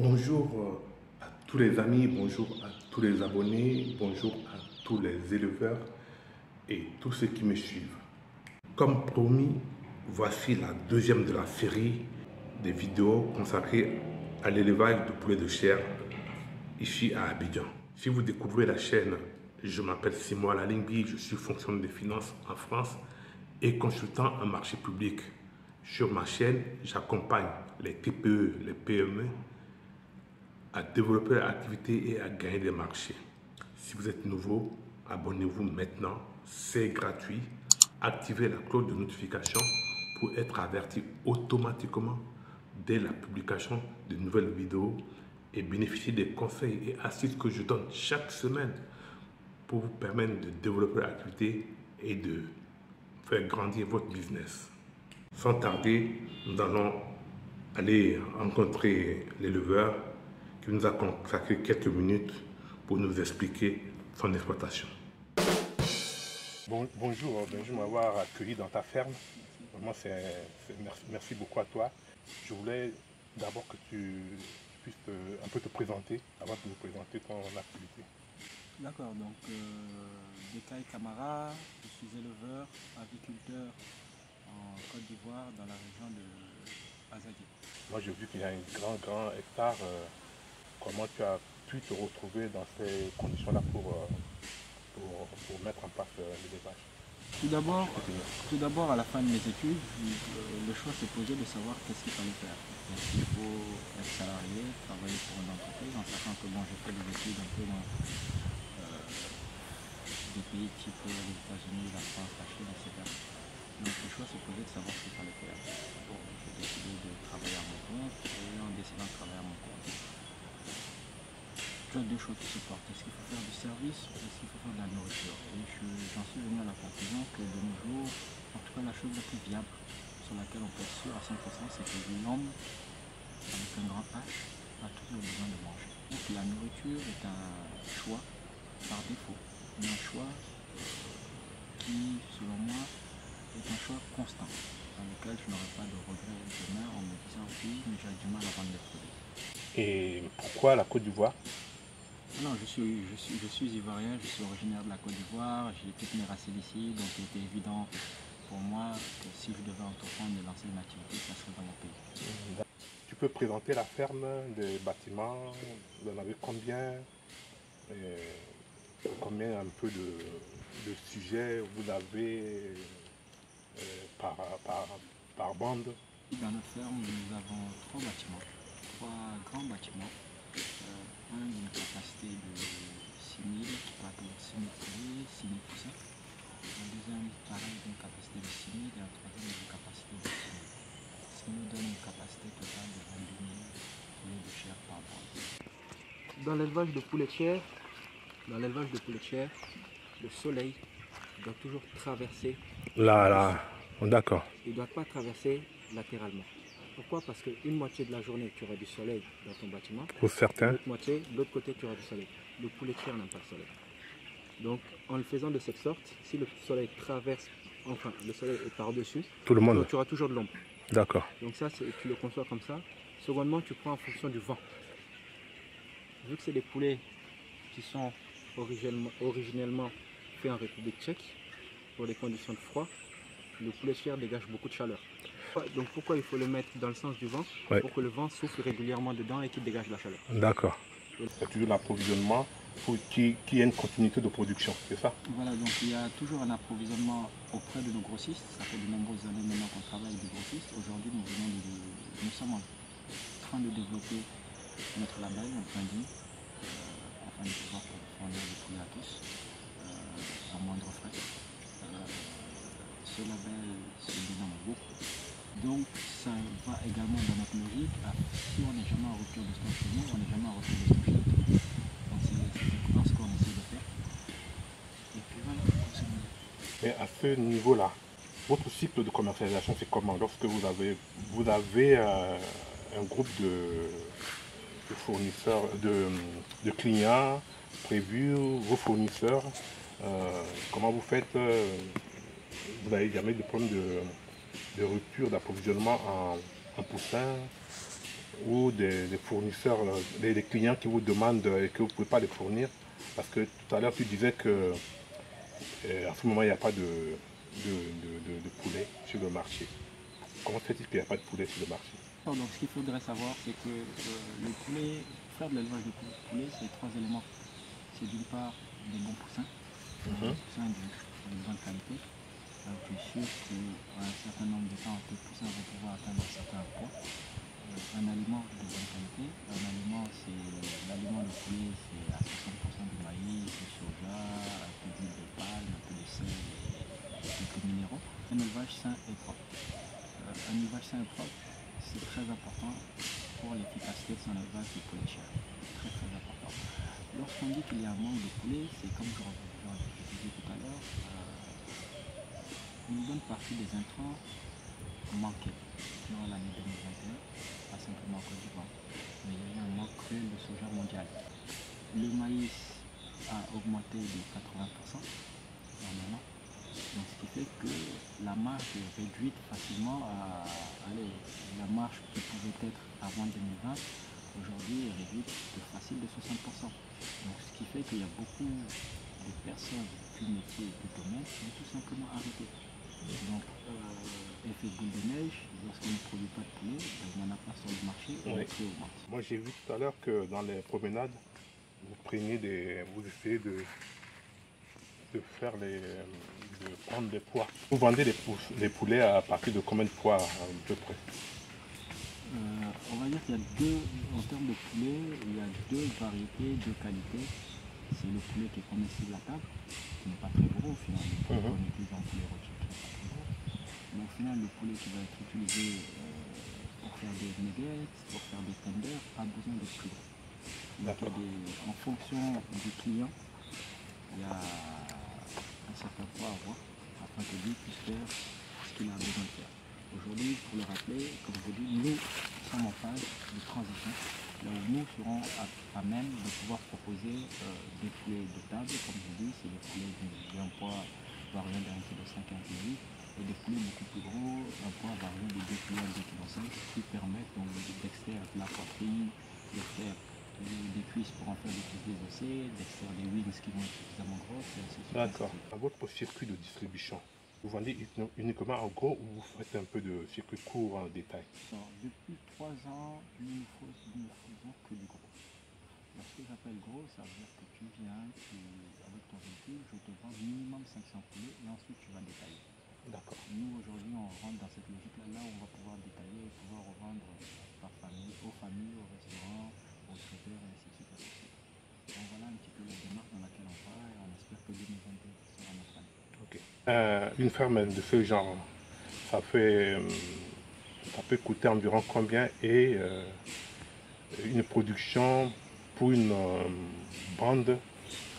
Bonjour à tous les amis, bonjour à tous les abonnés, bonjour à tous les éleveurs et tous ceux qui me suivent. Comme promis, voici la deuxième de la série des vidéos consacrées à l'élevage de poulets de chair ici à Abidjan. Si vous découvrez la chaîne, je m'appelle Simon Alingui, je suis fonctionnaire des finances en France et consultant en marché public. Sur ma chaîne, j'accompagne les TPE, les PME à développer leur activité et à gagner des marchés. Si vous êtes nouveau, abonnez-vous maintenant, c'est gratuit. Activez la cloche de notification pour être averti automatiquement dès la publication de nouvelles vidéos et bénéficier des conseils et astuces que je donne chaque semaine pour vous permettre de développer l'activité et de faire grandir votre business. Sans tarder, nous allons aller rencontrer l'éleveur qui nous a consacré quelques minutes pour nous expliquer son exploitation. Bonjour de m'avoir accueilli dans ta ferme. Vraiment, merci beaucoup à toi. Je voulais d'abord que tu puisses un peu te présenter avant de nous présenter ton activité. D'accord, donc Bekay Camara, je suis éleveur, aviculteur en Côte d'Ivoire dans la région de Azadi. Moi j'ai vu qu'il y a un grand hectare. Comment tu as pu te retrouver dans ces conditions-là pour mettre en place l'élevage? Tout d'abord, à la fin de mes études, le choix s'est posé de savoir qu'est-ce qu'il fallait faire. Est-ce qu'il faut être salarié, travailler pour une entreprise, en sachant que bon, j'ai fait des études un peu dans des pays type les États-Unis, la France, la Chine, etc. Donc le choix s'est posé de savoir ce qu'il fallait faire. Bon, j'ai décidé de travailler à mon compte et en décidant de travailler à mon compte, il y a deux choses qui se portent. Est-ce qu'il faut faire du service ou est-ce qu'il faut faire de la nourriture? Et j'en suis venu à la conclusion que de nos jours, en tout cas la chose la plus viable sur laquelle on peut être sûr à 100%, c'est que l'homme, avec un grand H, a toujours besoin de manger. Donc la nourriture est un choix par défaut, mais un choix qui, selon moi, est un choix constant, dans lequel je n'aurai pas de regret demain en me disant oui, mais j'ai du mal à vendre les produits. Et pourquoi la Côte d'Ivoire? Non, je suis ivoirien, je suis originaire de la Côte d'Ivoire, j'ai toutes mes racines ici, donc il était évident pour moi que si je devais entreprendre de lancer une activité, ça serait dans mon pays. Tu peux présenter la ferme, des bâtiments, vous en avez combien? Combien un peu de sujets vous avez par bande? Dans notre ferme, nous avons trois grands bâtiments. Un d'une capacité de 6 000, qui peut accueillir 6 000 poulets, 6 000 poussins. Un deuxième, pareil, d'une capacité de 6 000 et un troisième d'une capacité de 6 000. Ce qui nous donne une capacité totale de 22 000 poulets de chair par mois. Dans l'élevage de poulets de chair, le soleil doit toujours traverser. D'accord. Il ne doit pas traverser latéralement. Pourquoi? Parce qu'une moitié de la journée, tu auras du soleil dans ton bâtiment. Pour certains. L'autre moitié, de l'autre côté, tu auras du soleil. Le poulet de chair n'aime pas le soleil. Donc, en le faisant de cette sorte, si le soleil traverse, enfin, le soleil est par-dessus, Tout le monde. tu auras toujours de l'ombre. D'accord. Donc ça, tu le conçois comme ça. Secondement, tu prends en fonction du vent. Vu que c'est des poulets qui sont originellement faits en République tchèque, pour des conditions de froid, le poulet de chair dégage beaucoup de chaleur. Donc pourquoi il faut le mettre dans le sens du vent? Ouais. Pour que le vent souffle régulièrement dedans et qu'il dégage la chaleur. D'accord. C'est toujours l'approvisionnement pour qu'il y ait une continuité de production, c'est ça? Voilà, donc il y a toujours un approvisionnement auprès de nos grossistes. Ça fait de nombreuses années maintenant qu'on travaille avec des grossistes. Aujourd'hui, nous sommes en train de développer notre label, notre branding, afin de pouvoir fournir des poulets à tous, à moindre frais. Ce label se dénomme beaucoup. Donc ça va également dans notre logique. Si on n'est jamais en rupture de stock chez nous, on n'est jamais en rupture de stock chez nous. Donc c'est ce qu'on essaie de faire. Et puis voilà, Mais à ce niveau-là, votre cycle de commercialisation, c'est comment? Lorsque vous avez un groupe de fournisseurs, de clients prévus, vos fournisseurs, comment vous faites? Vous n'avez jamais de problème de rupture d'approvisionnement en poussins ou des fournisseurs, des clients qui vous demandent et que vous ne pouvez pas les fournir? Parce que tout à l'heure, tu disais que à ce moment, il n'y a pas de poulet sur le marché. Comment se fait-il qu'il n'y a pas de poulet sur le marché? Donc ce qu'il faudrait savoir, c'est que le poulet, faire de l'élevage de poulet, c'est trois éléments. C'est d'une part des bons poussins, des poussins de bonne qualité. Tu es sûr qu'à un certain nombre de temps, tes poussins vont pouvoir atteindre un certain poids. Un aliment de bonne qualité. Un aliment, c'est l'aliment de poulet, c'est à 60% du maïs, du soja, un peu d'huile de palme, un peu de sel et quelques minéraux. Un élevage sain et propre. Un élevage sain et propre, c'est très important pour l'efficacité de son élevage du poulet chair. Très très important. Lorsqu'on dit qu'il y a un manque de poulet, c'est comme je disais tout à l'heure, une bonne partie des intrants manquaient durant l'année 2021, pas simplement en Côte d'Ivoire, mais il y a eu un manque cruel de soja mondial. Le maïs a augmenté de 80% normalement, donc ce qui fait que la marge est réduite facilement à la marge qui pouvait être avant 2020, aujourd'hui est réduite de facile de 60%. Donc ce qui fait qu'il y a beaucoup de personnes du métier du domaine qui ont tout simplement arrêté. Donc, effet boule de neige, lorsqu'on ne produit pas de poulet, il n'y en a pas sur le marché et le prix augmente. Moi, j'ai vu tout à l'heure que dans les promenades, vous essayez de prendre des poids. Vous vendez les poulets à partir de combien de poids à peu près? On va dire qu'il y a en termes de poulet, il y a deux variétés, deux qualités. C'est le poulet qui est comestible à table, qui n'est pas très gros au final. Le poulet qu'on utilise en poulet rôti qui n'est pas très gros. Mais au final, le poulet qui va être utilisé pour faire des nuggets, pour faire des tenders, a besoin d'être plus gros. Donc, en fonction du client, il y a un certain poids à avoir afin que lui puisse faire ce qu'il a besoin de faire. Aujourd'hui, pour le rappeler, comme je dis, nous sommes en phase de transition, là où nous serons à même de pouvoir proposer des poulets de table, comme je dis, c'est des poulets d'un poids variant d'un kilo 5 à 1 kg, et des poulets beaucoup plus gros, un poids variant de 2 kg à 2,5 kg, qui permettent donc d'extraire de la poitrine, d'extraire des cuisses pour en faire des cuisses désossées, d'extraire des wings qui vont être suffisamment grosses, et ainsi de suite. D'accord. À votre circuit de distribution, vous vendez uniquement en gros ou vous faites un peu de circuit court en détail? Depuis 3 ans, nous ne faisons que du gros. Alors, ce que j'appelle gros, ça veut dire que tu viens, avec ton véhicule, je te vends minimum 500 poulets et ensuite tu vas détailler. D'accord. Nous, aujourd'hui, on rentre dans cette logique-là. Là, on va pouvoir détailler et pouvoir revendre par famille, aux restaurants, aux traiteurs et ainsi de suite. Donc voilà un petit peu la démarche dans laquelle on va et on espère que 2022 sera notre année. Ok. Une ferme de ce genre, ça peut coûter environ combien et une production pour une bande,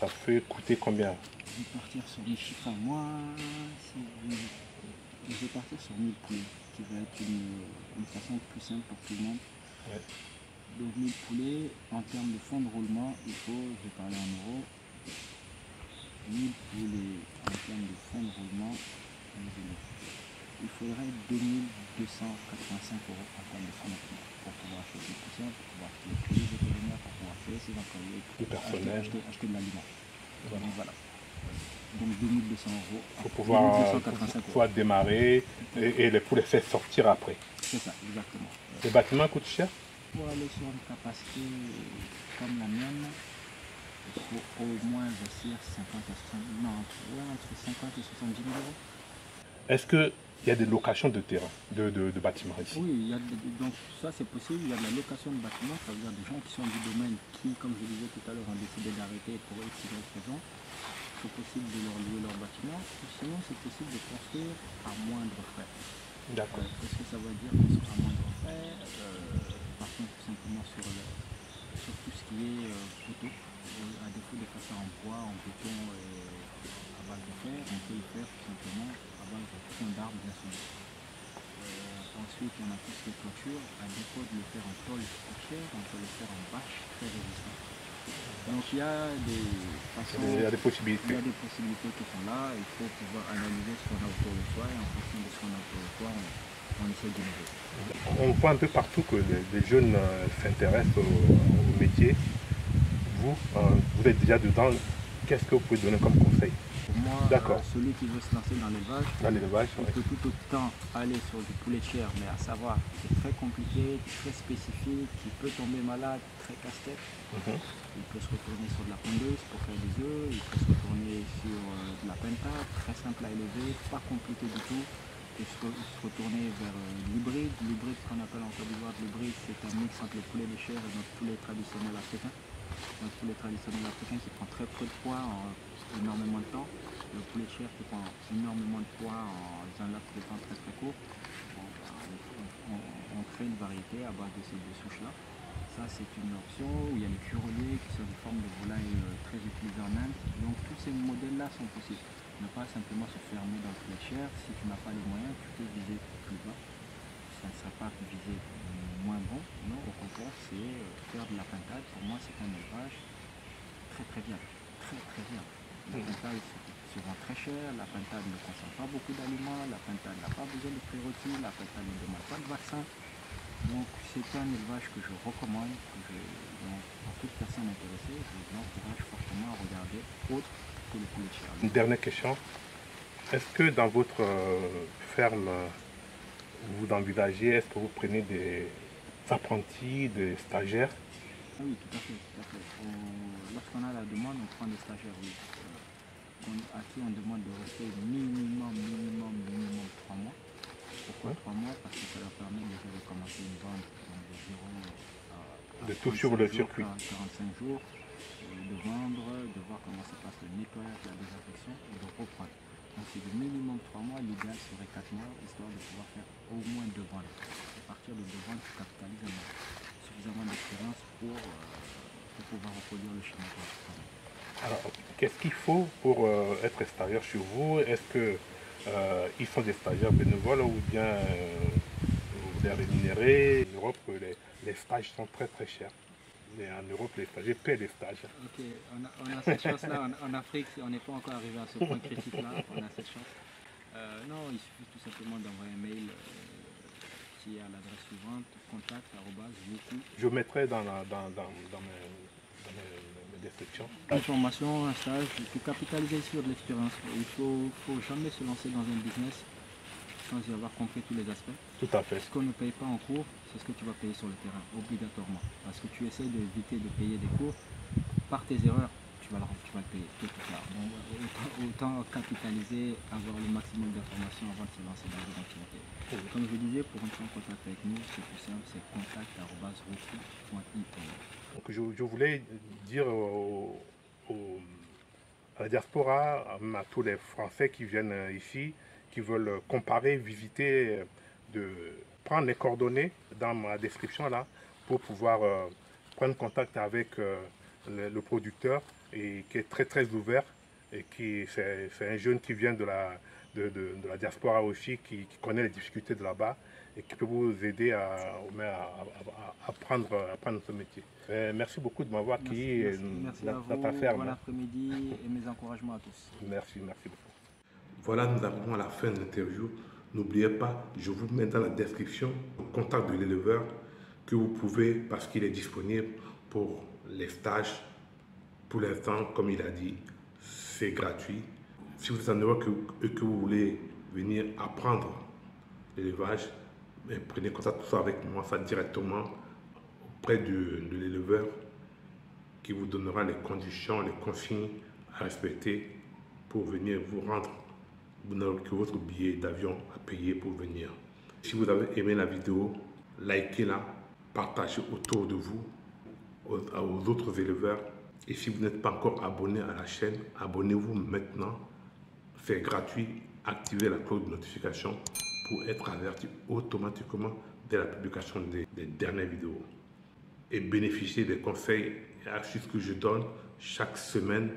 ça fait coûter combien? Je vais partir sur mes chiffres à moi. Je vais partir sur 1000 poulets, qui va être une façon plus simple pour tout le monde. Ouais. Donc 1000 poulets, en termes de fonds de roulement, je vais parler en euros. 1000 poulets en termes de fonds de roulement, il faudrait 2285 € en termes de fonds de roulement pour pouvoir acheter des poussières, pour pouvoir acheter les produits vétérinaires, pour pouvoir payer ses employés, pour acheter de l'aliment. Donc voilà. Donc 2200 €. Il faut pouvoir démarrer et les poulets faire sortir après. C'est ça, exactement. Les bâtiments coûtent cher? Pour aller sur une capacité comme la mienne, il faut au moins investir entre 50 et 70 000 €. Est-ce qu'il y a des locations de terrain, de bâtiments ici? Oui, donc ça c'est possible. Il y a de la location de bâtiments, ça veut dire des gens qui sont du domaine qui, comme je disais tout à l'heure, ont décidé d'arrêter pour X, Y raison. C'est possible de leur louer leur bâtiment. Sinon, c'est possible de construire à moindre frais. D'accord. Qu'est-ce que ça veut dire construire à moindre frais? Partons tout simplement sur tout ce qui est poteau. À défaut de faire ça en bois, en béton et à base de fer, on peut le faire tout simplement à base de troncs d'arbres bien soudés. Ensuite, on a tout ce qui est toiture. À défaut de le faire en tôle très cher, on peut le faire en bâche très résistant. Donc il y a des façons, il y a des possibilités. Il y a des possibilités qui sont là. Il faut pouvoir analyser ce qu'on a autour de soi et en fonction de ce qu'on a autour de soi, on essaie d'innover. On voit un peu partout que les jeunes s'intéressent au métier. Vous êtes déjà dedans. Qu'est-ce que vous pouvez donner comme conseil? Pour moi, D'accord. celui qui veut se lancer dans l'élevage, il peut tout autant aller sur du poulet de chair, mais à savoir c'est très compliqué, très spécifique, il peut tomber malade, très casse-tête. Il peut se retourner sur de la pondeuse pour faire des œufs, il peut se retourner sur de la pentade, très simple à élever, pas compliqué du tout. Il peut se retourner vers l'hybride. L'hybride, ce qu'on appelle en Côte d'Ivoire, l'hybride, c'est un mix entre le poulet de chair et notre poulet traditionnel africain. Notre poulet traditionnel africain qui prend très peu de poids en énormément de temps. Le poulet de chair qui prend énormément de poids en un laps de temps très court. On crée une variété à base de ces deux souches-là. Ça, c'est une option où il y a les cureliers qui sont des formes de volailles très utilisées en Inde. Donc tous ces modèles-là sont possibles. Ne pas simplement se fermer dans le poulet de chair. Si tu n'as pas les moyens, tu peux viser plus bas. Ça ne sera pas viser moins bon. Non, au contraire, c'est faire de la pintade. Pour moi, c'est un élevage très bien. Très bien. La pintade se vend très cher. La pintade ne consomme pas beaucoup d'aliments. La pintade n'a pas besoin de prérequis. La pintade ne demande pas de vaccin. Donc c'est un élevage que je recommande, donc, pour toute personne intéressée, je vous encourage fortement à regarder autre que le poulet de chair. Une dernière question. Est-ce que dans votre ferme, vous envisagez, est-ce que vous prenez des apprentis, des stagiaires? Oui, tout à fait. Lorsqu'on a la demande, on prend des stagiaires, oui. À qui on demande de rester minimum 3 mois. Pourquoi 3 mois? Parce que ça leur permet déjà de commencer une vente d'environ de tout sur le circuit. 45 jours, de vendre, de voir comment se passe le nettoyage, la désinfection et de reprendre. Donc c'est du minimum 3 mois, l'idéal serait 4 mois, histoire de pouvoir faire au moins 2 ventes. À partir de 2 ventes, tu capitalises suffisamment d'expérience pour pouvoir reproduire le schéma de travail. Alors, qu'est-ce qu'il faut pour être stagiaire chez vous? Est-ce que ils sont des stagiaires bénévoles ou bien vous les rémunérez? En Europe, les stages sont très chers. Mais en Europe, les stagiaires paient les stages. Ok, on a cette chance-là. En Afrique, on n'est pas encore arrivé à ce point critique-là. On a cette chance. Non, il suffit tout simplement d'envoyer un mail qui est à l'adresse suivante, contact@youku. Je mettrai dans mes descriptions. Une formation, un stage, il faut capitaliser sur de l'expérience. Il ne faut jamais se lancer dans un business sans y avoir compris tous les aspects. Tout à fait. Ce qu'on ne paye pas en cours, c'est ce que tu vas payer sur le terrain, obligatoirement. Parce que tu essaies d'éviter de payer des cours. Par tes erreurs, tu vas le payer tôt ou tard. Donc, autant capitaliser, avoir le maximum d'informations avant de se lancer dans une activité. Comme je disais, pour entrer en contact avec nous, c'est plus simple, c'est contact@roku.it. Donc je voulais dire à la diaspora, à tous les Français qui viennent ici, qui veulent comparer, visiter, de prendre les coordonnées dans ma description là pour pouvoir prendre contact avec le producteur et qui est très ouvert et qui c'est un jeune qui vient de la diaspora aussi, qui connaît les difficultés de là-bas et qui peut vous aider à prendre ce métier. Merci beaucoup de m'avoir accueilli dans ta ferme. Bon après-midi et mes encouragements à tous. Merci beaucoup. Voilà, nous arrivons à la fin de l'interview. N'oubliez pas, je vous mets dans la description le contact de l'éleveur que vous pouvez, parce qu'il est disponible pour les stages. Pour l'instant, comme il a dit, c'est gratuit. Si vous êtes en Europe et que vous voulez venir apprendre l'élevage, prenez contact soit avec moi, ça directement auprès de l'éleveur qui vous donnera les conditions, les consignes à respecter pour venir vous rendre. Vous n'aurez que votre billet d'avion à payer pour venir. Si vous avez aimé la vidéo, likez-la, partagez autour de vous aux autres éleveurs. Et si vous n'êtes pas encore abonné à la chaîne, abonnez-vous maintenant. C'est gratuit. Activez la cloche de notification pour être averti automatiquement dès la publication des dernières vidéos. Et bénéficiez des conseils et astuces que je donne chaque semaine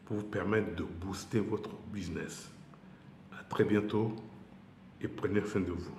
pour vous permettre de booster votre business. À très bientôt et prenez soin de vous.